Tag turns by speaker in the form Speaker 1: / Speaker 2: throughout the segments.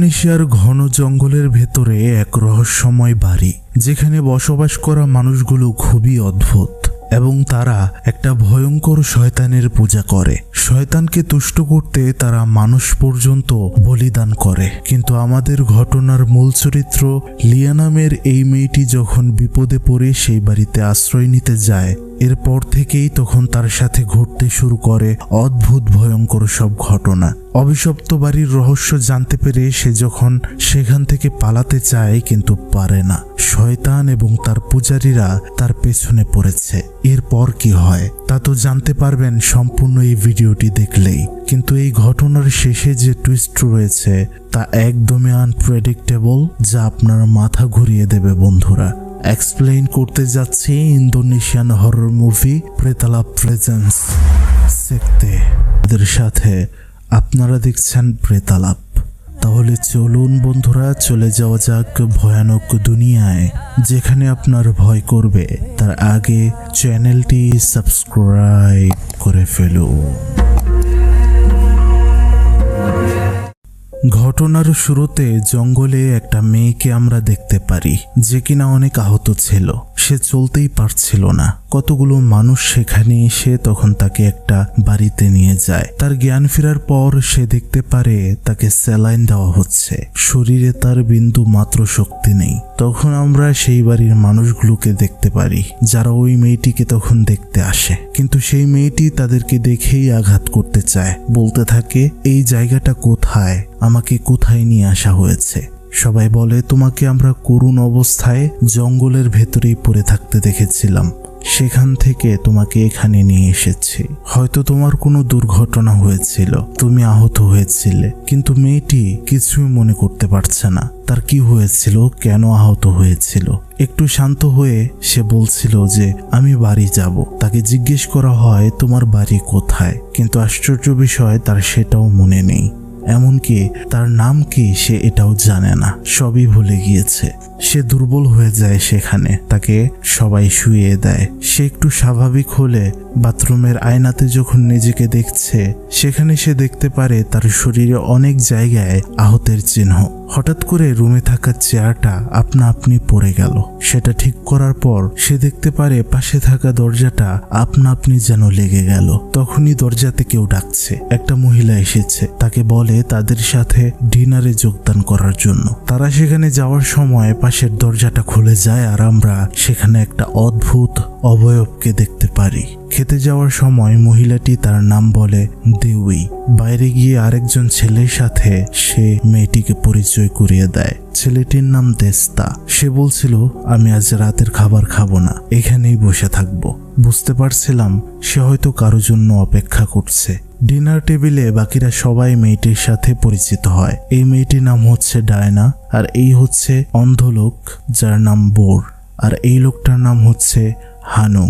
Speaker 1: ইন্দোনেশিয়ার ঘন জঙ্গলের ভেতরে এক রহস্যময় বাড়ি, যেখানে বসবাস করা মানুষগুলো খুবই অদ্ভুত এবং তারা একটা ভয়ঙ্কর শয়তানের পূজা করে। শয়তানকে তুষ্ট করতে তারা মানুষ পর্যন্ত বলিদান করে। কিন্তু আমাদের ঘটনার মূল চরিত্র লিয়া নামের এই মেয়েটি যখন বিপদে পড়ে সেই বাড়িতে আশ্রয় নিতে যায়, এরপর থেকেই তখন তার সাথে ঘটতে শুরু করে অদ্ভুত ভয়ঙ্কর সব ঘটনা। অভিশপ্ত বাড়ির রহস্য জানতে পেরে সে যখন সেখান থেকে পালাতে চায় কিন্তু পারে না। শয়তান এবং তার পূজারীরা তার পেছনে পড়েছে। এরপর কি হয় তা তো জানতে পারবেন সম্পূর্ণ এই ভিডিওটি দেখলেই। কিন্তু এই ঘটনার শেষে যে টুইস্ট রয়েছে তা একদমই আনপ্রেডিক্টেবল, যা আপনার মাথা ঘুরিয়ে দেবে বন্ধুরা। এক্সপ্লেইন করতে যাচ্ছি ইন্দোনেশিয়ান হরর মুভি প্রেতালাপ প্রেজেন্স সেক্তে। এদের সাথে আপনারা দেখছেন প্রেতালাপ। তাহলে চলুন বন্ধুরা, চলে যাওয়া যাক ভয়ানক দুনিয়ায়, যেখানে আপনার ভয় করবে। তার আগে চ্যানেলটি সাবস্ক্রাইব করে ফেলুন। ঘটনার শুরুতে জঙ্গলে একটা মেয়েকে আমরা দেখতে পারি, যে কিনা অনেক আহত ছিল। সে চলতেই পারছিল না। কতগুলো মানুষ সেখানে এসে তখন তাকে একটা বাড়িতে নিয়ে যায়। তার জ্ঞান ফেরার পর সে দেখতে পারে তাকে স্যালাইন দেওয়া হচ্ছে। শরীরে তার বিন্দু মাত্র শক্তি নেই। তখন আমরা সেই বাড়ির মানুষগুলোকে দেখতে পারি, যারা ওই মেয়েটিকে তখন দেখতে আসে। কিন্তু সেই মেয়েটি তাদেরকে দেখেই আঘাত করতে চায়, বলতে থাকে, এই জায়গাটা কোথায়, আমাকে কোথায় নিয়ে আসা হয়েছে। সবাই বলে, তোমাকে আমরা করুণ অবস্থায় জঙ্গলের ভেতরেই পড়ে থাকতে দেখেছিলাম, সেখান থেকে তোমাকে এখানে নিয়ে এসেছি। হয়তো তোমার কোনো দুর্ঘটনা হয়েছিল, তুমি আহত হয়েছিলে। কিন্তু মেয়েটি কিছুই মনে করতে পারছে না তার কি হয়েছিল, কেন আহত হয়েছিল। একটু শান্ত হয়ে সে বলছিল যে আমি বাড়ি যাব। তাকে জিজ্ঞেস করা হয়, তোমার বাড়ি কোথায়? কিন্তু আশ্চর্য বিষয়, তার সেটাও মনে নেই। এমনকি তার নাম কি সে এটাও জানে না, সবই ভুলে গিয়েছে। সে দুর্বল হয়ে যায় সেখানে। তাকে সবাই শুইয়ে দেয়। সে একটু স্বাভাবিক হলে বাথরুমের আয়নাতে যখন নিজেকে দেখছে, সেখানে সে দেখতে পারে তার শরীরে অনেক জায়গায় আহতের চিহ্ন। হঠাৎ করে রুমে থাকা চেয়ারটা আপনা আপনি পড়ে গেল। সেটা ঠিক করার পর সে দেখতে পারে পাশে থাকা দরজাটা আপনা আপনি যেন লেগে গেল। তখনই দরজাতে কেউ ডাকছে। একটা মহিলা এসেছে। তাকে বলে তাদের সাথে ডিনারে যোগদান করার জন্য। তারা সেখানে যাওয়ার সময় পাশের দরজাটা খুলে যায় আর আমরা সেখানে একটা অদ্ভুত অবয়বকে দেখতে পারি। খেতে যাওয়ার সময় মহিলাটি তার নাম বলে দেউই। বাইরে গিয়ে আরেকজন ছেলের সাথে সে মেয়েটিকে পরিচয় করিয়ে দেয়। ছেলেটির নাম দেস্তা। সে বলছিল, আমি আজ রাতের খাবার খাবো না, এখানেই বসে থাকবো। বুঝতে পারছিলাম সে হয়তো কারোর জন্য অপেক্ষা করছে। ডিনার টেবিলে বাকিরা সবাই মেয়েটির সাথে পরিচিত হয়। এই মেয়েটির নাম হচ্ছে ডায়না, আর এই হচ্ছে অন্ধ লোক যার নাম বোর, আর এই লোকটার নাম হচ্ছে হানুং,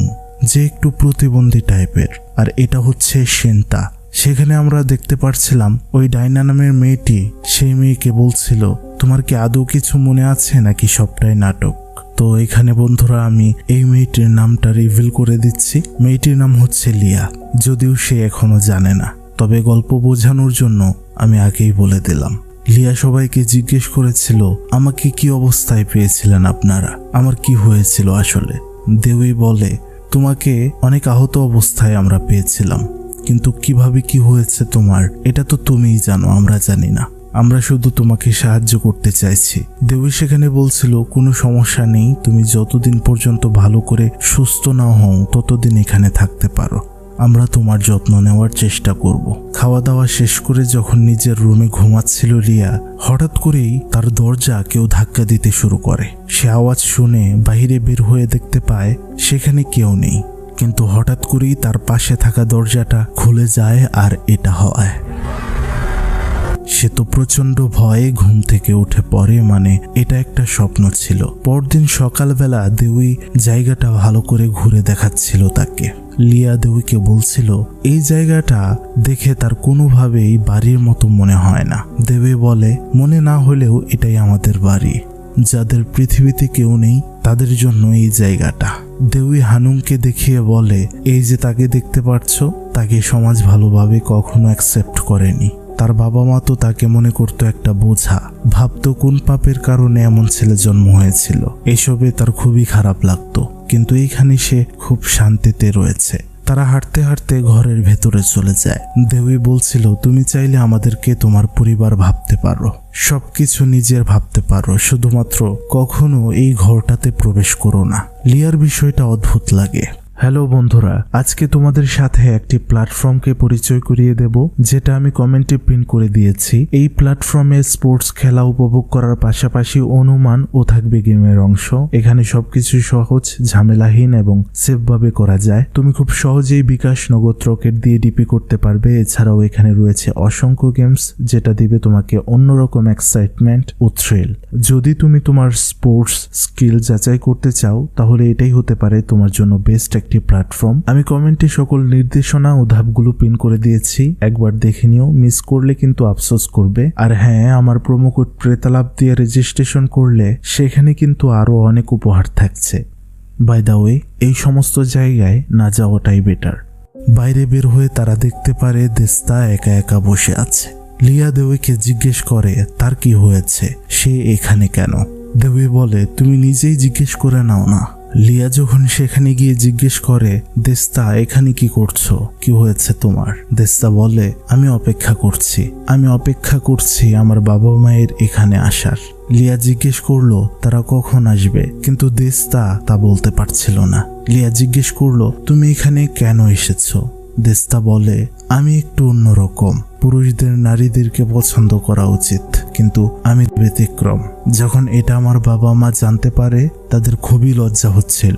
Speaker 1: যে একটু প্রতিবন্ধী টাইপের, আর এটা হচ্ছে সেন্তা। সেখানে আমরা দেখতে পারছিলাম ওই ডায়না নামের মেয়েটি সেই মেয়েকে বলছিল, তোমার কি আদৌ কিছু মনে আছে নাকি সবটাই নাটক? তো এখানে বন্ধুরা আমি এই মেয়েটির নামটা রিভিল করে দিচ্ছি। মেয়েটির নাম হচ্ছে লিয়া, যদিও সে এখনো জানে না। তবে গল্প বোঝানোর জন্য আমি আগেই বলে দিলাম। লিয়া সবাইকে জিজ্ঞেস করেছিল, আমাকে কি অবস্থায় পেয়েছিলেন আপনারা, আমার কি হয়েছিল আসলে। দেউই বলে, তোমাকে অনেক আহত অবস্থায় আমরা পেয়েছিলাম, কিন্তু কিভাবে কি হয়েছে তোমার, এটা তো তুমিই জানো, আমরা জানি না। আমরা শুধু তোমাকে সাহায্য করতে চাইছি। দেউই সেখানে বলছিল, কোনো সমস্যা নেই, তুমি যতদিন পর্যন্ত ভালো করে সুস্থ না হও ততদিন এখানে থাকতে পারো। আমরা তোমার যত্ন নেওয়ার চেষ্টা করব। খাওয়া দাওয়া শেষ করে যখন নিজের রুমে ঘুমাচ্ছিল লিয়া, হঠাৎ করেই তার দরজা কেউ ধাক্কা দিতে শুরু করে। সে আওয়াজ শুনে বাইরে বের হয়ে দেখতে পায় সেখানে কেউ নেই। কিন্তু হঠাৎ করেই তার পাশে থাকা দরজাটা খুলে যায় আর এটা হয়। সে তো প্রচন্ড ভয়ে ঘুম থেকে উঠে পড়ে, মানে এটা একটা স্বপ্ন ছিল। পরদিন সকালবেলা দেউই জায়গাটা ভালো করে ঘুরে দেখাচ্ছিল তাকে। লিয়া দেউইকে বলছিল, এই জায়গাটা দেখে তার কোনোভাবেই বাড়ির মতো মনে হয় না। দেউই বলে, মনে না হলেও এটাই আমাদের বাড়ি। যাদের পৃথিবীতে কেউ নেই তাদের জন্য এই জায়গাটা। দেউই হানুংকে দেখিয়ে বলে, এই যে তাকে দেখতে পাচ্ছ, তাকে সমাজ ভালোভাবে কখনো অ্যাকসেপ্ট করেনি। তার বাবা মা তো তাকে মনে করতো একটা বোঝা, ভাবতো কোন পাপের কারণে এমন ছেলে জন্ম হয়েছিল। এসবে তার খুবই খারাপ লাগতো, কিন্তু এইখানে সে খুব শান্তিতে রয়েছে। তারা হাঁটতে হাঁটতে ঘরের ভেতরে চলে যায়। দেবী বলছিল, তুমি চাইলে আমাদেরকে তোমার পরিবার ভাবতে পারো, সবকিছু নিজের ভাবতে পারো, শুধুমাত্র কখনো এই ঘরটাতে প্রবেশ করো না। লিয়ার বিষয়টা অদ্ভুত লাগে। হ্যালো বন্ধুরা, আজকে তোমাদের সাথে একটি প্ল্যাটফর্মকে পরিচয় করিয়ে দেব, যেটা আমি কমেন্টে পিন করে দিয়েছি। এই প্ল্যাটফর্মে স্পোর্টস খেলা উপভোগ করার পাশাপাশি অনুমান ও থাকবে গেমের অংশ। এখানে সবকিছু সহজ, ঝামেলাহীন এবং সেফভাবে করা যায়। তুমি খুব সহজেই বিকাশ, নগদ, রকেট দিয়ে ডিপি করতে পারবে। এছাড়াও এখানে রয়েছে অসংখ্য গেমস, যেটা দিবে তোমাকে অন্যরকম এক্সাইটমেন্ট ও থ্রিল। যদি তুমি তোমার স্পোর্টস স্কিল যাচাই করতে চাও, তাহলে এটাই হতে পারে তোমার জন্য বেস্ট একটি প্ল্যাটফর্ম। আমি কমেন্টে সকল নির্দেশনা ও ধাপগুলো পিন করে দিয়েছি, একবার দেখে নিও। মিস করলে কিন্তু আফসোস করবে। আর হ্যাঁ, আমার প্রোমো কোড প্রেতালাপ দিয়ে রেজিস্ট্রেশন করলে সেখানে কিন্তু আরো অনেক উপহার থাকছে। বাই দ্য ওয়ে, এই সমস্ত জায়গায় না যাওয়াটাই বেটার। বাইরে বের হয়ে তারা দেখতে পারে দেস্তা একা একা বসে আছে। লিয়া দেওয়ীকে জিজ্ঞেস করে তার কি হয়েছে, সে এখানে কেন। দেওয়ী বলে, তুমি নিজেই জিজ্ঞেস করে নাও না। লিয়া যখন সেখানে গিয়ে জিজ্ঞেস করে, দেস্তা এখানে কি করছো, কি হয়েছে তোমার? দেস্তা বলে, আমি অপেক্ষা করছি আমার বাবা মায়ের এখানে আসার। লিয়া জিজ্ঞেস করলো তারা কখন আসবে, কিন্তু দেস্তা তা বলতে পারছিল না। লিয়া জিজ্ঞেস করলো, তুমি এখানে কেন এসেছো? দেস্তা বলে, আমি একটু অন্যরকম। পুরুষদের নারীদেরকে পছন্দ করা উচিত, কিন্তু আমি ব্যতিক্রম। যখন এটা আমার বাবা মা জানতে পারে, তাদের খুবই লজ্জা হচ্ছিল।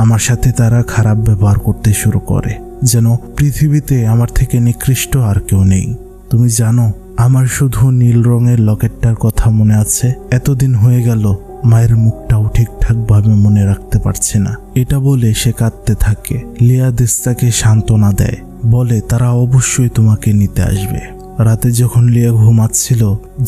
Speaker 1: আমার সাথে তারা খারাপ ব্যবহার করতে শুরু করে, যেন পৃথিবীতে আমার থেকে নিকৃষ্ট আর কেউ নেই। তুমি জানো, আমার শুধু নীল রঙের লকেটটার কথা মনে আছে। এতদিন হয়ে গেল, মায়ের মুখটাও ঠিকঠাক ভাবে মনে রাখতে পারছে না। এটা বলে সে কাঁদতে থাকে। লিয়া দেস্তাকে সান্ত্বনা দেয়, বলে তারা অবশ্যই তোমাকে নিতে আসবে। রাতে যখন লিয়া ঘুমাচ্ছিল,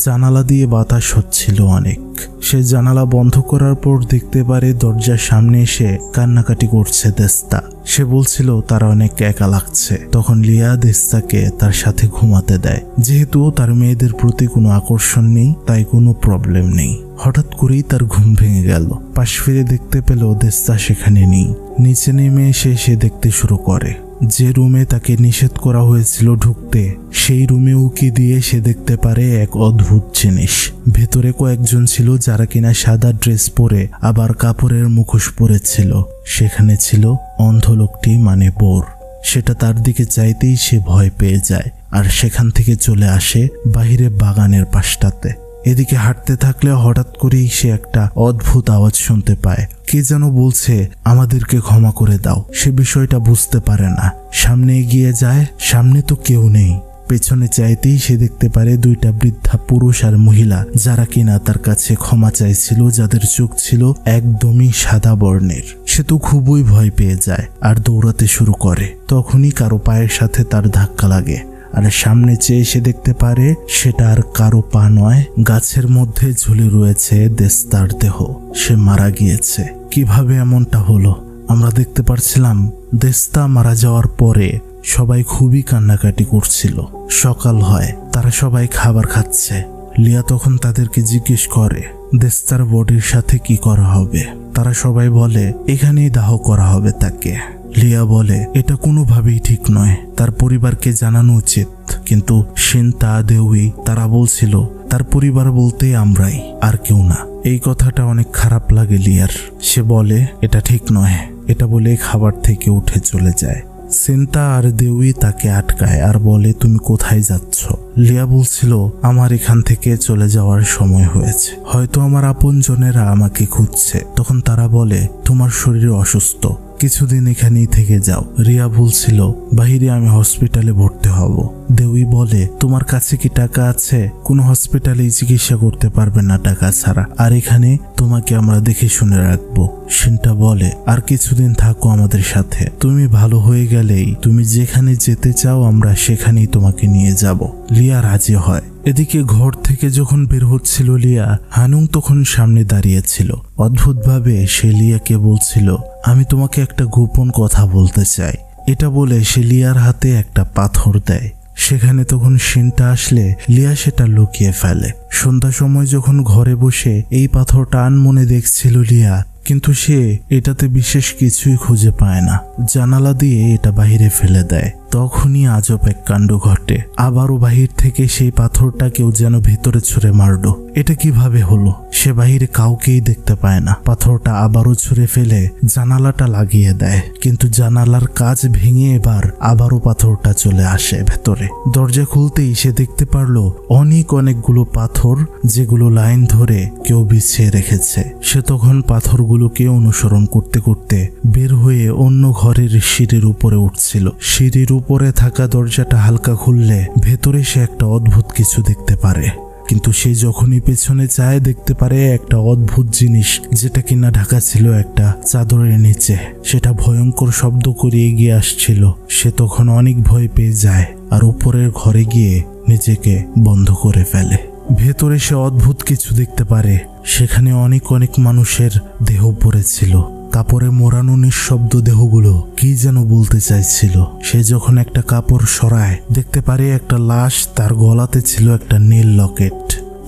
Speaker 1: জানালা দিয়ে বাতাস হচ্ছিল অনেক। সে জানালা বন্ধ করার পর দেখতে পারে দরজার সামনে এসে কান্নাকাটি করছে দেস্তা। সে বলছিল তার অনেক একা লাগছে। তখন লিয়া দেস্তাকে তার সাথে ঘুমাতে দেয়। যেহেতু তার মেয়েদের প্রতি কোনো আকর্ষণ নেই, তাই কোনো প্রবলেম নেই। হঠাৎ করেই তার ঘুম ভেঙে গেল। পাশ ফিরে দেখতে পেল দেস্তা সেখানে নেই। নিচে নেমে এসে সে দেখতে শুরু করে। যে রুমে তাকে নিষেধ করা হয়েছিল ঢুকতে, সেই রুমে উকি দিয়ে সে দেখতে পারে এক অদ্ভুত জিনিস। ভেতরে কয়েকজন ছিল যারা কিনা সাদা ড্রেস পরে আবার কাপড়ের মুখোশ পরেছিল। সেখানে ছিল অন্ধ লোকটি, মানে বোর। সেটা তার দিকে চাইতেই সে ভয় পেয়ে যায় আর সেখান থেকে চলে আসে বাহিরে বাগানের পাশটাতে। এদিকে হাঁটতে থাকলে হঠাৎ করেই সে একটা অদ্ভুত আওয়াজ শুনতে পায়। কে যেন বলছে, আমাদেরকে ক্ষমা করে দাও। সে বিষয়টা বুঝতে পারে না। সামনে এগিয়ে যায়, সামনে তো কেউ নেই। পেছনে চাইতেই সে দেখতে পারে দুইটা বৃদ্ধা পুরুষ আর মহিলা, যারা কিনা তার কাছে ক্ষমা চাইছিল, যাদের চোখ ছিল একদমই সাদা বর্ণের। সে তো খুবই ভয় পেয়ে যায় আর দৌড়াতে শুরু করে। তখনই কারো পায়ের সাথে তার ধাক্কা লাগে, আর সামনে চেয়ে সে দেখতে পারে সেটা আর কারো পা নয়, গাছের মধ্যে ঝুলে রয়েছে দেস্তার দেহ। সে মারা গিয়েছে। কিভাবে এমনটা হলো? আমরা দেখতে পারছিলাম দেস্তা মারা যাওয়ার পরে সবাই খুবই কান্নাকাটি করছিল। সকাল হয়, তারা সবাই খাবার খাচ্ছে। লিয়া তখন তাদেরকে জিজ্ঞেস করে, দেস্তার বডির সাথে কি করা হবে? তারা সবাই বলে, এখানেই দাহ করা হবে তাকে। লিয়া বলে, এটা কোনোভাবেই ঠিক নয়, তার পরিবারকে জানানো উচিত। কিন্তু সিন্তা, দেওয়ী তারা বলছিল তার পরিবার বলতে আমরাই, আর কেউ না। এই কথাটা অনেক খারাপ লাগে লিয়ার। সে বলে, এটা ঠিক নয়। এটা বলে খাবার থেকে উঠে চলে যায়। সিন্তা আর দেওয়ী তাকে আটকায় আর বলে, তুমি কোথায় যাচ্ছ? লিয়া বলছিল, আমার এখান থেকে চলে যাওয়ার সময় হয়েছে, হয়তো আমার আপনজনেরা আমাকে খুঁজছে। তখন তারা বলে, তোমার শরীর অসুস্থ, কিছুদিন এখানেই থেকে যাও। রিয়া বলছিল, বাহিরে আমি হসপিটালে ভর্তি হব। দেওয়ী বলে, তোমার কাছে কি টাকা আছে? কোনো হসপিটালেই চিকিৎসা করতে পারবে না টাকা ছাড়া, আর এখানে তোমাকে আমরা দেখে শুনে রাখবো। সিনটা বলে, আর কিছুদিন থাকো আমাদের সাথে, তুমি ভালো হয়ে গেলেই তুমি যেখানে যেতে চাও আমরা সেখানেই তোমাকে নিয়ে যাব। লিয়া রাজি হয়। এদিকে ঘর থেকে যখন বের হচ্ছিল লিয়া, হানুং তখন সামনে দাঁড়িয়েছিল। অদ্ভুতভাবে সে লিয়াকে বলছিল, আমি তোমাকে একটা গোপন কথা বলতে চাই। এটা বলে সে লিয়ার হাতে একটা পাথর দেয়। সেখানে তখন সিনটা আসলে লিয়া সেটা লুকিয়ে ফেলে। সন্ধ্যা সময় যখন ঘরে বসে এই পাথরটা আনমনে দেখছিল লিয়া, কিন্তু সে এটাতে বিশেষ কিছুই খুঁজে পায় না। জানালা দিয়ে এটা বাহিরে ফেলে দেয়। তখনই আজব এক কাণ্ড ঘটে। আবারও বাহির থেকে সেই পাথরটা কেউ যেন ভেতরে ছুঁড়ে মারল। এটা কিভাবে হলো? সে বাহিরে কাউকেই দেখতে পায় না। পাথরটা আবারও ছুঁড়ে ফেলে জানালাটা লাগিয়ে দেয়, কিন্তু জানালার কাঁচ ভেঙে এবার আবারও পাথরটা চলে আসে ভেতরে। দরজা খুলতেই সে দেখতে পারল অনেকগুলো পাথর, যেগুলো লাইন ধরে কেউ বিছিয়ে রেখেছে। সে তখন পাথরগুলোকে অনুসরণ করতে করতে বের হয়ে অন্য ঘরের সিঁড়ির উপরে উঠছিল। সিঁড়ির উপরে থাকা দরজাটা হালকা খুললে ভেতরে সে একটা অদ্ভুত কিছু দেখতে পারে। কিন্তু সে যখনই পেছনে চায় দেখতে পারে একটা অদ্ভুত জিনিস, যেটা কিনা ঢাকা ছিল একটা চাদরের নিচে। সেটা ভয়ঙ্কর শব্দ করে এগিয়ে আসছিল। সে তখন অনেক ভয় পেয়ে যায় আর উপরের ঘরে গিয়ে নিজেকে বন্ধ করে ফেলে। ভেতরে সে অদ্ভুত কিছু দেখতে পারে। সেখানে অনেক মানুষের দেহ পড়েছিল। কাপড়ে মোড়ানো নিঃশব্দ দেহগুলো কি যেন বলতে চাইছিল। সে যখন একটা কাপড় সরায় দেখতে পারে একটা লাশ, তার গলাতে ছিল একটা নীল লকেট।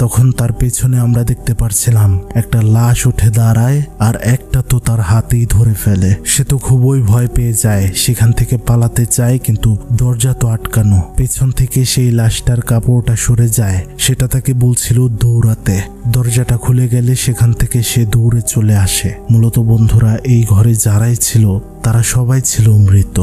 Speaker 1: তখন তার পেছনে আমরা দেখতে পারছিলাম একটা লাশ উঠে দাঁড়ায় আর একটা তো তার হাতেই ধরে ফেলে। সে তো খুবই ভয় পেয়ে যায়, সেখান থেকে পালাতে চায়, কিন্তু দরজা তো আটকানো। পেছন থেকে সেই লাশটার কাপড়টা সরে যায়, সেটা তাকে বলছিল দৌড়াতে। দরজাটা খুলে গেলে সেখান থেকে সে দৌড়ে চলে আসে। মূলত বন্ধুরা, এই ঘরে যারাই ছিল তারা সবাই ছিল মৃত।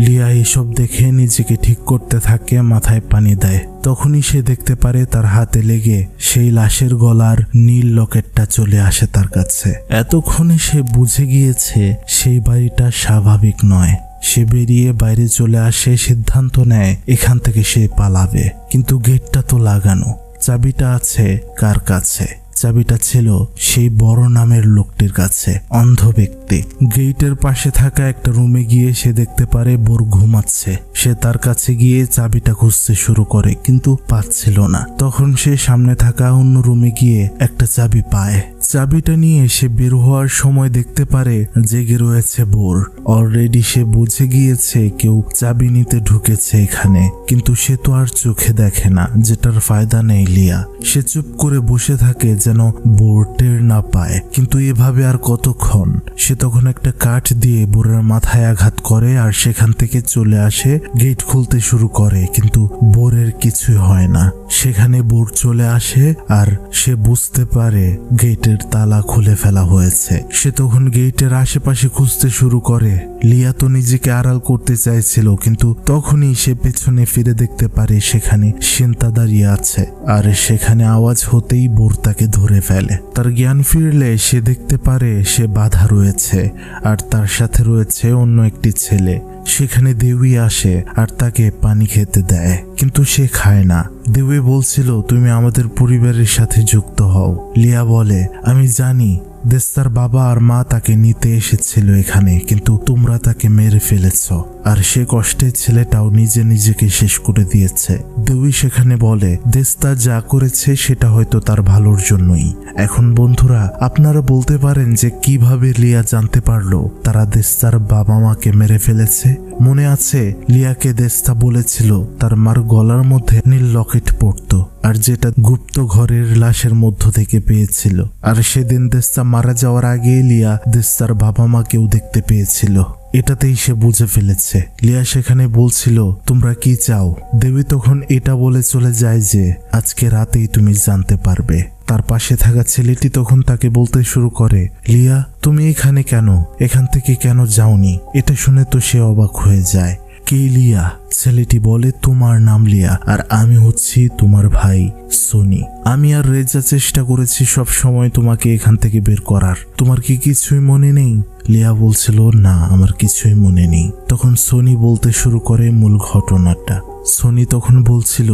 Speaker 1: লিয়া এসব দেখে নিজেকে ঠিক করতে থাকে, মাথায় পানি দেয়। তখনই সে দেখতে পারে তার হাতে লেগে সেই লাশের গলার নীল লকেটটা চলে আসে তার কাছে। এতক্ষণে সে বুঝে গিয়েছে সেই বাড়িটা স্বাভাবিক নয়। সে বেরিয়ে বাইরে চলে আসে, সিদ্ধান্ত নেয় এখান থেকে সে পালাবে। কিন্তু গেটটা তো লাগানো। চাবিটা আছে কার কাছে? চাবিটা ছিল সেই বড় নামের লোকটির কাছে, অন্ধ ব্যক্তি। গেটের পাশে থাকা একটা রুমে গিয়ে সে দেখতে পারে বোর ঘুমাচ্ছে। সে তার কাছে গিয়ে চাবিটা খুঁজতে শুরু করে, কিন্তু পাচ্ছিল না। তখন সে সামনে থাকা অন্য রুমে গিয়ে একটা চাবি পায়। চাবিটা নিয়ে সে বের হওয়ার সময় দেখতে পারে জেগে রয়েছে বোর। অলরেডি সে বুঝে গিয়েছে কেউ চাবি নিতে ঢুকেছে এখানে, কিন্তু সে তো আর চোখে দেখে না, যেটার ফায়দা নেই লিয়া। সে চুপ করে বসে থাকে যেন বোর টের না পায়। কিন্তু এভাবে আর কতক্ষণ? সে তখন একটা কাঠ দিয়ে বোরের মাথায় আঘাত করে আর সেখান থেকে চলে আসে, গেট খুলতে শুরু করে, কিন্তু বোরের কিছুই হয় না। সেখানে বোর চলে আসে আর সে বুঝতে পারে গেটের তালা খুলে ফেলা হয়েছে। সে তখন গেটের আশেপাশে খুঁজতে শুরু করে। লিয়া তো নিজেকে আড়াল করতে চাইছিল, কিন্তু তখনই সে পেছনে ফিরে দেখতে পারে সেখানে সিনতা দাঁড়িয়ে আছে। আর সেখানে আওয়াজ হতেই বোর তাকে ধরে ফেলে। তার জ্ঞান ফিরলে সে দেখতে পারে সে বাধা রয়েছে আর তার সাথে রয়েছে অন্য একটি ছেলে। সেখানে দেউই আসে আর তাকে পানি খেতে দেয়, কিন্তু সে খায় না। দেউই বলছিল তুমি আমাদের পরিবারের সাথে যুক্ত হও। লিয়া বলে আমি জানি দেস্তার বাবা আর মা তাকে নিতে এসেছিল এখানে, কিন্তু তোমরা তাকে মেরে ফেলেছ। আর সে কষ্টে ছেলেটাও নিজেকে শেষ করে দিয়েছে। দেউই সেখানে বলে দেস্তা যা করেছে সেটা হয়তো তার ভালোর জন্যই। এখন বন্ধুরা, আপনারা বলতে পারেন যে কিভাবে লিয়া জানতে পারলো তারা দেস্তার বাবা মাকে মেরে ফেলেছে? মনে আছে লিয়াকে দেস্তা বলেছিল তার মার গলার মধ্যে নীল লকেট পড়তো, আর যেটা গুপ্ত ঘরের লাশের মধ্য থেকে পেয়েছিল। আর সেদিন দেস্তা মারা যাওয়ার আগে লিয়া দেস্তার বাবা মাকেও দেখতে পেয়েছিল। এটাতেই সে বুঝে ফেলেছে। লিয়া সেখানে বলছিল তোমরা কি চাও? দেবী তখন এটা বলে চলে যায় যে আজকে রাতেই তুমি জানতে পারবে। তার পাশে থাকা ছেলেটি তখন তাকে বলতে শুরু করে লিয়া তুমি এখানে কেন? এখান থেকে কেন যাওনি? এটা শুনে তো সে অবাক হয়ে যায়। কে লিয়া? ছেলেটি বলে তোমার নাম লিয়া আর আমি হচ্ছি তোমার ভাই সনি। আমি আর রেজা চেষ্টা করেছি সব সময় তোমাকে এখান থেকে বের করার। তোমার কি কিছুই মনে নেই? লিয়া বলছিল না, আমার কিছুই মনে নেই। তখন সনি বলতে শুরু করে মূল ঘটনাটা। সনি তখন বলছিল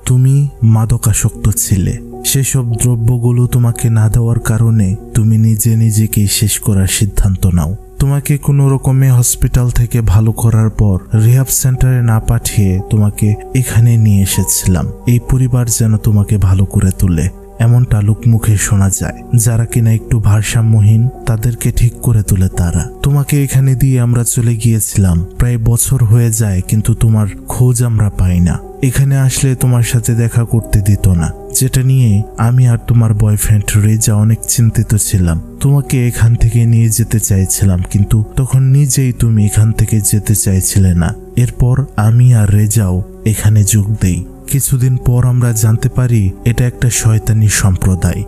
Speaker 1: তুমি মাদকাসক্ত ছিলে। সেসব দ্রব্যগুলো তোমাকে না দেওয়ার কারণে তুমি নিজেকেই শেষ করার সিদ্ধান্ত নাও। তোমাকে কোনো রকমে হসপিটাল থেকে ভালো করার পর রিহ্যাব সেন্টারে না পাঠিয়ে তোমাকে এখানে নিয়ে এসেছিলাম, এই পরিবার যেন তোমাকে ভালো করে তোলে। এমনটা লোকমুখে শোনা যায়। যারা কিনা একটু ভারসাম্যহীন তাদেরকে ঠিক করে তোলে তারা। তোমাকে এখানে দিয়ে আমরা চলে গিয়েছিলাম, প্রায় বছর হয়ে যায়, কিন্তু তোমার খোঁজ আমরা পাই না। এখানে আসলে তোমার সাথে দেখা করতে দিত না, যেটা নিয়ে আমি আর তোমার বয়ফ্রেন্ড রেজা অনেক চিন্তিত ছিলাম। তোমাকে এখান থেকে নিয়ে যেতে চাইছিলাম, কিন্তু তখন নিজেই তুমি এখান থেকে যেতে চাইছিলে না। এরপর আমি আর রেজাও এখানে যোগ দেই। কিছুদিন পর আমরা জানতে পারি এটা একটা শয়তানি সম্প্রদায়।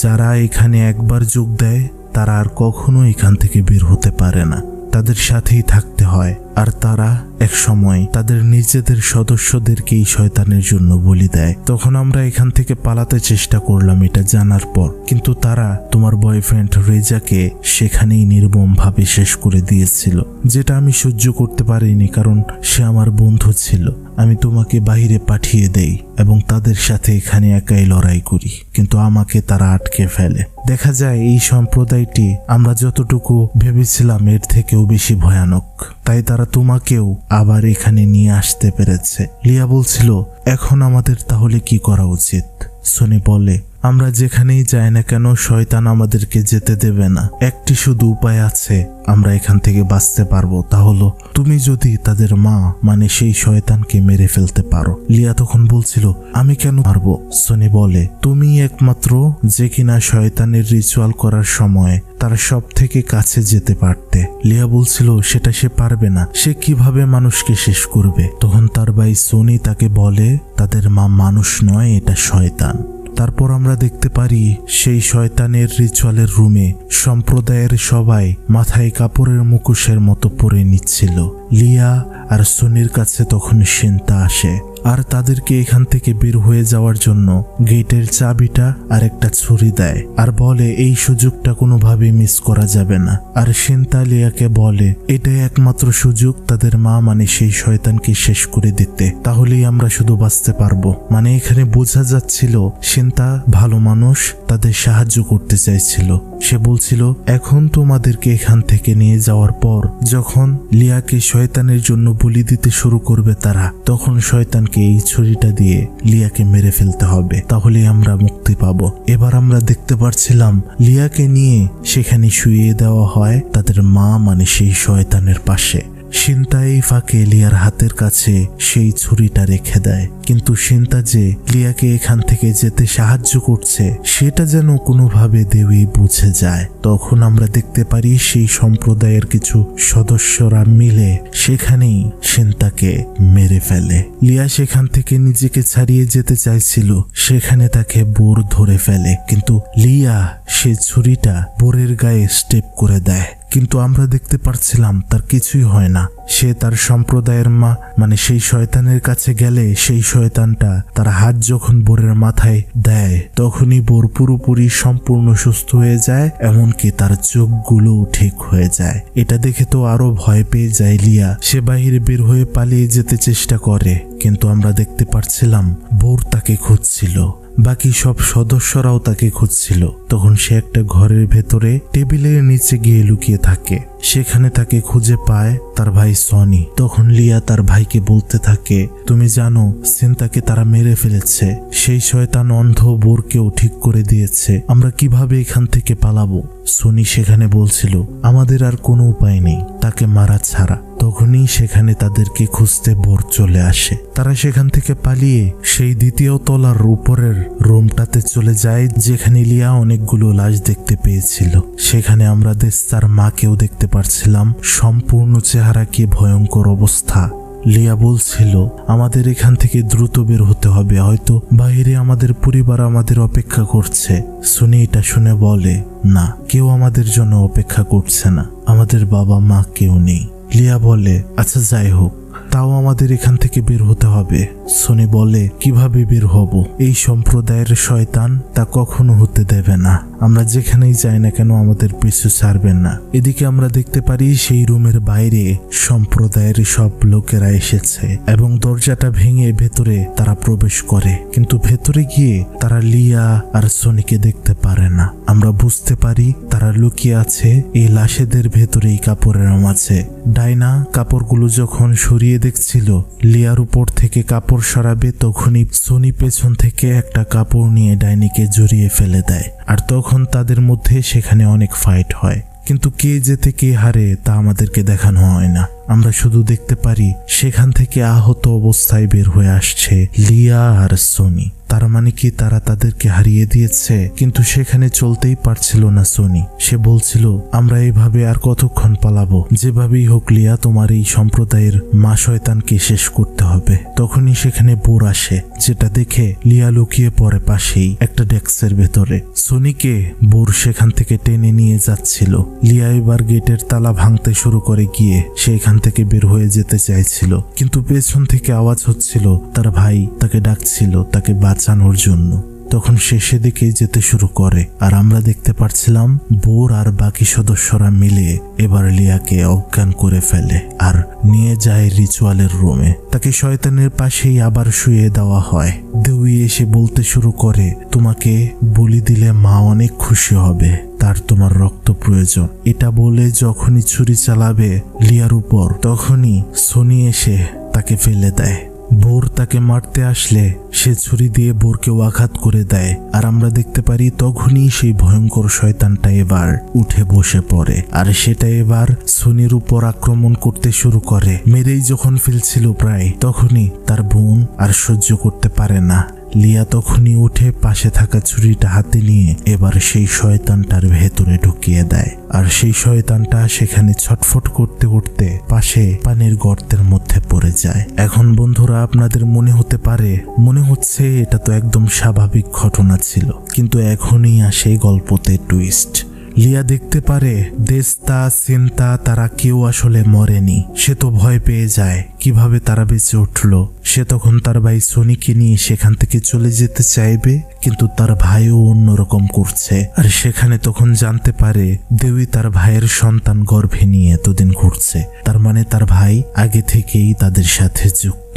Speaker 1: যারা এখানে একবার যোগ দেয় তারা আর কখনো এখান থেকে বের হতে পারে না, তাদের সাথেই থাকতে হয়। আর তারা এক সময় তাদের নিজেদের সদস্যদেরকে এই শয়তানের জন্য বলি দেয়। তখন আমরা এখান থেকে পালাতে চেষ্টা করলাম এটা জানার পর, কিন্তু তারা তোমার বয়ফ্রেন্ড রেজাকে সেখানেই নির্মমভাবে শেষ করে দিয়েছিল, যেটা আমি সহ্য করতে পারিনি, কারণ সে আমার বন্ধু ছিল। আমি তোমাকে বাইরে পাঠিয়ে দেই এবং তাদের সাথে এখানে একাই লড়াই করি, কিন্তু আমাকে তারা আটকে ফেলে। দেখা যায় এই সম্প্রদায়টি আমরা যতটুকু ভেবেছিলাম এর থেকেও বেশি ভয়ানক, তাই তারা তোমাকেও আবার এখানে নিয়ে আসতে পেরেছে। লিয়া বলছিল, এখন আমাদের তাহলে কি করা উচিত? সনি বলে, আমরা যেখানেই যাই না কেন শয়তান আমাদেরকে যেতে দেবে না। একটি শুধু উপায় আছে আমরা এখান থেকে বাঁচতে পারবো, তা হলো তুমি যদি তাদের মা মানে সেই শয়তানকে মেরে ফেলতে পারো। লিয়া তখন বলছিল, আমি কেন পারবো? সনি বলে, তুমি একমাত্র যে কিনা শয়তানের রিচুয়াল করার সময় তার সব থেকে কাছে যেতে পারতে। লিয়া বলছিল, সেটা সে পারবে না, সে কিভাবে মানুষকে শেষ করবে? তখন তার ভাই সনি তাকে বলে, তাদের মা মানুষ নয়, এটা শয়তান। তারপর আমরা দেখতে পারি সেই শয়তানের রিচুয়ালের রুমে সম্প্রদায়ের সবাই মাথায় কাপড়ের মুখোশের মতো পরে নিচ্ছিল। লিয়া আর সনির কাছে তখন সিন্তা আসে আর তাদেরকে এখান থেকে বের হয়ে যাওয়ার জন্য গেটের চাবিটা আর একটা ছুরি দেয় আর বলে এই সুযোগটা কোনোভাবেই মিস করা যাবে না। আর সিন্তা লিয়াকে বলে এটাই একমাত্র সুযোগ তাদের মা মানে সেই শয়তানকে শেষ করে দিতে, তাহলেই আমরা শুধু বাঁচতে পারবো। মানে এখানে বোঝা যাচ্ছিল সিন্তা ভালো মানুষ, তাদের সাহায্য করতে চাইছিল। সে বলছিল এখন তোমাদেরকে এখান থেকে নিয়ে যাওয়ার পর যখন লিয়াকে শয়তানের জন্য বলি দিতে শুরু করবে তারা, তখন শয়তানকে এই ছুরিটা দিয়ে লিয়াকে মেরে ফেলতে হবে, তাহলে আমরা মুক্তি পাবো। এবার আমরা দেখতে পারছিলাম লিয়াকে নিয়ে সেখানে শুইয়ে দেওয়া হয় তাদের মা মানে সেই শয়তানের পাশে। সিন্তা এই ফাঁকে লিয়ার হাতের কাছে সেই ছুরিটা রেখে দেয়, কিন্তু সিন্তা যে লিয়াকে এখান থেকে যেতে সাহায্য করছে সেটা যেন কোনোভাবে দেবী বুঝে যায়। তখন আমরা দেখতে পারি সেই সম্প্রদায়ের কিছু সদস্যরা মিলে সেখানেই সিন্তাকে মেরে ফেলে। লিয়া সেখান থেকে নিজেকে ছাড়িয়ে যেতে চাইছিল, সেখানে তাকে বোর ধরে ফেলে, কিন্তু লিয়া সে ছুরিটা বোরের গায়ে স্টেপ করে দেয়, কিন্তু আমরা দেখতে পারছিলাম তার কিছুই হয় না। সে তার সম্প্রদায়ের মা মানে সেই শয়তানের কাছে গেলে সেই শয়তানটা তার হাত যখন বোরের মাথায় দেয় তখনই বোর পুরোপুরি সম্পূর্ণ সুস্থ হয়ে যায়, এমনকি তার চোখগুলোও ঠিক হয়ে যায়। এটা দেখে তো আরো ভয় পেয়ে যায় লিয়া। সে বাহিরে বের হয়ে পালিয়ে যেতে চেষ্টা করে, কিন্তু আমরা দেখতে পারছিলাম বোর তাকে খুঁজছিল, বাকি সব সদস্যরাও তাকে খুঁজছিল। তখন সে একটা ঘরের ভেতরে টেবিলের নিচে গিয়ে লুকিয়ে থাকে, সেখানে তাকে খুঁজে পায় তার ভাই সনি। তখন লিয়া তার ভাইকে বলতে থাকে তুমি জানো সিন্তাকে তারা মেরে ফেলেছে, সেই শয়তান অন্ধ বোরকেও ঠিক করে দিয়েছে, আমরা কিভাবে এখান থেকে পালাবো? সনি সেখানে বলছিল আমাদের আর কোনো উপায় নেই তাকে মারা ছাড়া। তখনই সেখানে তাদেরকে খুঁজতে বোর চলে আসে। তারা সেখান থেকে পালিয়ে সেই দ্বিতীয় তলার উপরের রুমটাতে চলে যায় যেখানে লিয়া অনেকগুলো লাশ দেখতে পেয়েছিল। সেখানে আমরা দেস্তার মাকেও দেখতে পারছিলাম, সম্পূর্ণ চেহারা কি ভয়ঙ্কর অবস্থা। লিয়া বলছিল আমাদের এখান থেকে দ্রুত বের হতে হবে, হয়তো বাইরে আমাদের পরিবার আমাদের অপেক্ষা করছে। শুনি এটা শুনে বলে না, কেউ আমাদের জন্য অপেক্ষা করছে না, আমাদের বাবা মা কেউ নেই। লিয়া বলে আচ্ছা যাই হোক, তাও আমাদের এখান থেকে বের হতে হবে। সনি বলে কিভাবে বের হব? এই সম্প্রদায়ের শয়তান তা কখনো হতে দেবে না, আমরা যেখানেই যাই না কেন আমাদের পিছু ছাড়বেন না। এদিকে আমরা দেখতে পারি সেই রুমের বাইরে সম্প্রদায়ের সব লোকেরা এসেছে এবং দরজাটা ভেঙে ভেতরে তারা প্রবেশ করে, কিন্তু ভেতরে গিয়ে তারা লিয়া আর সনিকে দেখতে পারে না। আমরা বুঝতে পারি তারা লুকিয়ে আছে এই লাশেদের ভেতরেই কাপড়ের মাঝে। ডাইনা কাপড়গুলো যখন সরিয়ে দেখছিল লিয়ার উপর থেকে কাপড় সরাবে, তখনই সনি পেছন থেকে একটা কাপড় নিয়ে ডাইনিকে জড়িয়ে ফেলে দেয়। আর তখন তাদের মধ্যে সেখানে অনেক ফাইট হয়, কিন্তু কে জেতে কে হারে তা আমাদেরকে দেখানো হয় না। আমরা শুধু দেখতে পারি সেখান থেকে আহত অবস্থায় বের হয়ে আসছে লিয়া আর সনি। তার মানে কি তারা তাদেরকে হারিয়ে দিয়েছে? কিন্তু সেখানে চলতেই পারছিল না সনি। সে বলছিল, আমরা এইভাবে আর কতক্ষণ পালাবো? যেভাবেই হোক লিয়া, তোমার এই সম্প্রদায়ের মা শয়তানকে শেষ করতে হবে। তখনই সেখানে বোর আসে, যেটা দেখে লিয়া লুকিয়ে পড়ে পাশেই একটা ডেস্কের ভেতরে। সনিকে বোর সেখান থেকে টেনে নিয়ে যাচ্ছিল। লিয়া এবার গেটের তালা ভাঙতে শুরু করে গিয়ে সেখান থেকে বের হয়ে যেতে চাইছিল, কিন্তু পেছন থেকে আওয়াজ হচ্ছিল তার ভাই তাকে ডাকছিল তাকে বাঁচানোর জন্য। তখন সে সেদিকেই যেতে শুরু করে, আর আমরা দেখতে পাচ্ছিলাম বোর আর বাকি সদস্যরা মিলে এবার লিয়াকে অজ্ঞান করে ফেলে আর নিয়ে যায় রিচুয়ালের রুমে। তাকে শয়তানের পাশেই আবার শুয়ে দেওয়া হয়। দেউই এসে বলতে শুরু করে, তোমাকে বলি দিলে মা অনেক খুশি হবে, তার তোমার রক্ত প্রয়োজন। এটা বলে যখনই ছুরি চালাবে লিয়ার উপর, তখনই সনি এসে তাকে ফেলে দেয়। বোর তাকে মারতে আসলে সে ছুরি দিয়ে বোরকেও আঘাত করে দেয়, আর আমরা দেখতে পারি তখনই সেই ভয়ঙ্কর শয়তানটা এবার উঠে বসে পড়ে, আর সেটা এবার সনির উপর আক্রমণ করতে শুরু করে। মেরেই যখন ফেলছিল প্রায়, তখনই তার বোন আর সহ্য করতে পারে না। লিয়া তখনই উঠে পাশে থাকা ছুরিটা হাতে নিয়ে এবার সেই শয়তানটার ভেতরে ঢুকিয়ে দেয়, আর সেই শয়তানটা সেখানে ছটফট করতে করতে পাশে পানির গর্তের মধ্যে পড়ে যায়। এখন বন্ধুরা, আপনাদের মনে হতে পারে মনে হচ্ছে এটা তো একদম স্বাভাবিক ঘটনা ছিল, কিন্তু এখনই আসে গল্পতে টুইস্ট। লিয়া দেখতে পারে দেস্তা সিন্তা তারা কেউ আসলে মরেনি। সে তো ভয় পেয়ে যায় কিভাবে তারা বেঁচে উঠলো। সে তখন তার ভাই সনিকে নিয়ে সেখান থেকে চলে যেতে চাইবে, কিন্তু তার ভাইও অন্যরকম করছে। আর সেখানে তখন জানতে পারে দেউই তার ভাইয়ের সন্তান গর্ভে নিয়ে এতদিন ঘুরছে, তার মানে তার ভাই আগে থেকেই তাদের সাথে যুক্ত।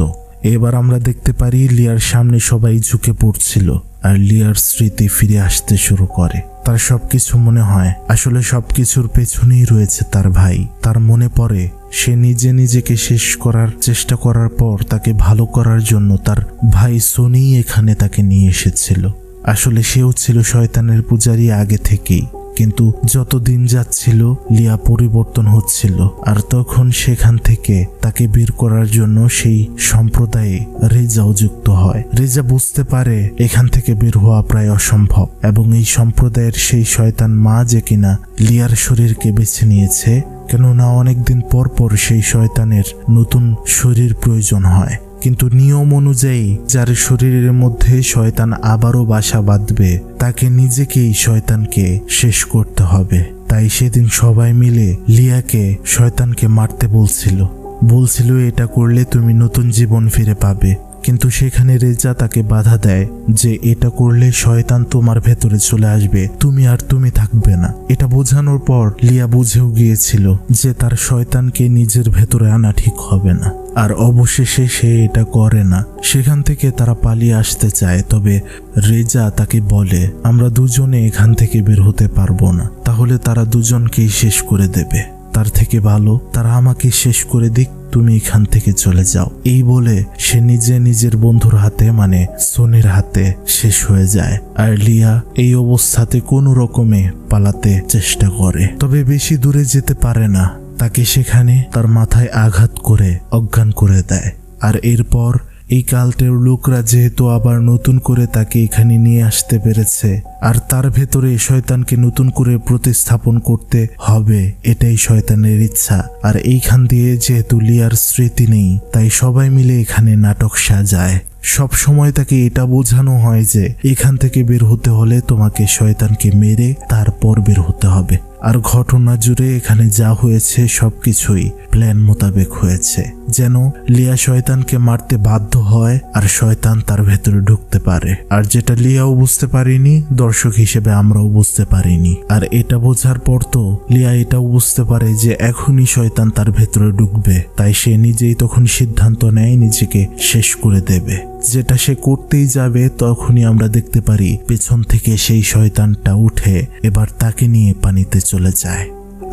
Speaker 1: এবার আমরা দেখতে পারি লিয়ার সামনে সবাই ঝুঁকে পড়ছিল, আর লিয়ার স্মৃতি ফিরে আসতে শুরু করে। তার সবকিছু মনে হয় আসলে সবকিছুর পেছনেই রয়েছে তার ভাই। তার মনে পড়ে সে নিজেকে শেষ করার চেষ্টা করার পর তাকে ভালো করার জন্য তার ভাই সনি এখানে তাকে নিয়ে এসেছিল। আসলে সেও ছিল শয়তানের পূজারী আগে থেকেই, কিন্তু যত দিন যাচ্ছিল লিয়া পরিবর্তন হচ্ছিল। আর তখন সেখান থেকে তাকে বের করার জন্য সেই সম্প্রদায়ে রেজাও যুক্ত হয়। রেজা বুঝতে পারে এখান থেকে বের হওয়া প্রায় অসম্ভব, এবং এই সম্প্রদায়ের সেই শয়তান মা যে কিনা লিয়ার শরীরকে বেছে নিয়েছে, কেননা অনেকদিন পর পর সেই শয়তানের নতুন শরীর প্রয়োজন হয়। কিন্তু নিয়ম অনুযায়ী যার শরীরের মধ্যে শয়তান আবারও বাসা বাঁধবে তাকে নিজেকেই শয়তানকে শেষ করতে হবে। তাই সেদিন সবাই মিলে লিয়াকে শয়তানকে মারতে বলছিল এটা করলে তুমি নতুন জীবন ফিরে পাবে। কিন্তু সেখানে রেজা তাকে বাধা দেয় যে এটা করলে শয়তান তোমার ভেতরে চলে আসবে, তুমি থাকবে না। এটা বোঝানোর পর লিয়া বুঝেও গিয়েছিল যে তার শয়তানকে নিজের ভেতরে আনা ঠিক হবে না, আর অবশেষে সে এটা করে না। সেখান থেকে তারা পালিয়ে আসতে চায়, তবে রেজা তাকে বলে আমরা দুজনে এখান থেকে বের হতে পারবো না, তাহলে তারা দুজনকেই শেষ করে দেবে। তার থেকে ভালো তারা আমাকে শেষ করে দিক, তুমি এখান থেকে চলে যাও। এই বলে সে নিজের বন্ধুর হাতে মানে সনির হাতে শেষ হয়ে যায়। আর লিয়া এই অবস্থাতে কোনো রকমে পালাতে চেষ্টা করে, তবে বেশি দূরে যেতে পারে না। তাকে সেখানে তার মাথায় আঘাত করে অজ্ঞান করে দেয়। আর এরপর এই কাল্টের লোকরা যেহেতু আবার নতুন করে তাকে এখানে নিয়ে আসতে পেরেছে, আর তার ভেতরে শয়তানকে নতুন করে প্রতিস্থাপন করতে হবে, এটাই শয়তানের ইচ্ছা। আর এইখান দিয়ে যেহেতু লিয়ার স্মৃতি নেই, তাই সবাই মিলে এখানে নাটক সাজায়। সব সময় তাকে এটা বোঝানো হয় যে এখান থেকে বের হতে হলে তোমাকে শয়তানকে মেরে তারপর বের হতে হবে। আর ঘটনা জুড়ে এখানে যা হয়েছে সবকিছুই প্ল্যান মোতাবেক হয়েছে, যেন লিয়া শয়তানকে মারতে বাধ্য হয় আর শয়তান তার ভেতরে ঢুকতে পারে। আর যেটা লিয়াও বুঝতে পারিনি, দর্শক হিসেবে আমরাও বুঝতে পারিনি। আর এটা বোঝার পর তো লিয়া এটাও বুঝতে পারে যে এখনই শয়তান তার ভেতরে ঢুকবে, তাই সে নিজেই তখন সিদ্ধান্ত নেয় নিজেকে শেষ করে দেবে। যেটা সে করতেই যাবে তখনই আমরা দেখতে পারি পেছন থেকে সেই শয়তানটা উঠে এবার তাকে নিয়ে পানিতে চলে যায়।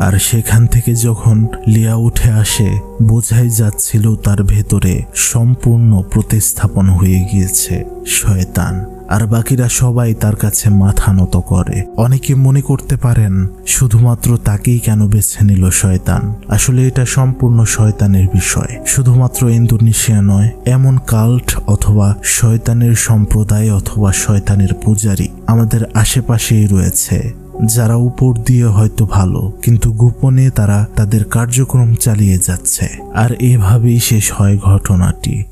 Speaker 1: আর সেখান থেকে যখন লিয়া উঠে আসে, বোঝাই যাচ্ছিল তার ভেতরে সম্পূর্ণ প্রতিস্থাপন হয়ে গিয়েছে শয়তান। আর বাকিরা সবাই তার কাছে মাথা নত করে। অনেকে মনে করতে পারেন শুধুমাত্র তাকেই কেন বেছে নিল শয়তান। আসলে এটা সম্পূর্ণ শয়তানের বিষয়। শুধুমাত্র ইন্দোনেশিয়া নয়, এমন কাল্ট অথবা শয়তানের সম্প্রদায় অথবা শয়তানের পূজারী আমাদের আশেপাশেই রয়েছে, যারা উপর দিয়ে হয়তো ভালো, কিন্তু গোপনে তারা তাদের কার্যক্রম চালিয়ে যাচ্ছে। আর এভাবেই শেষ হয় ঘটনাটি।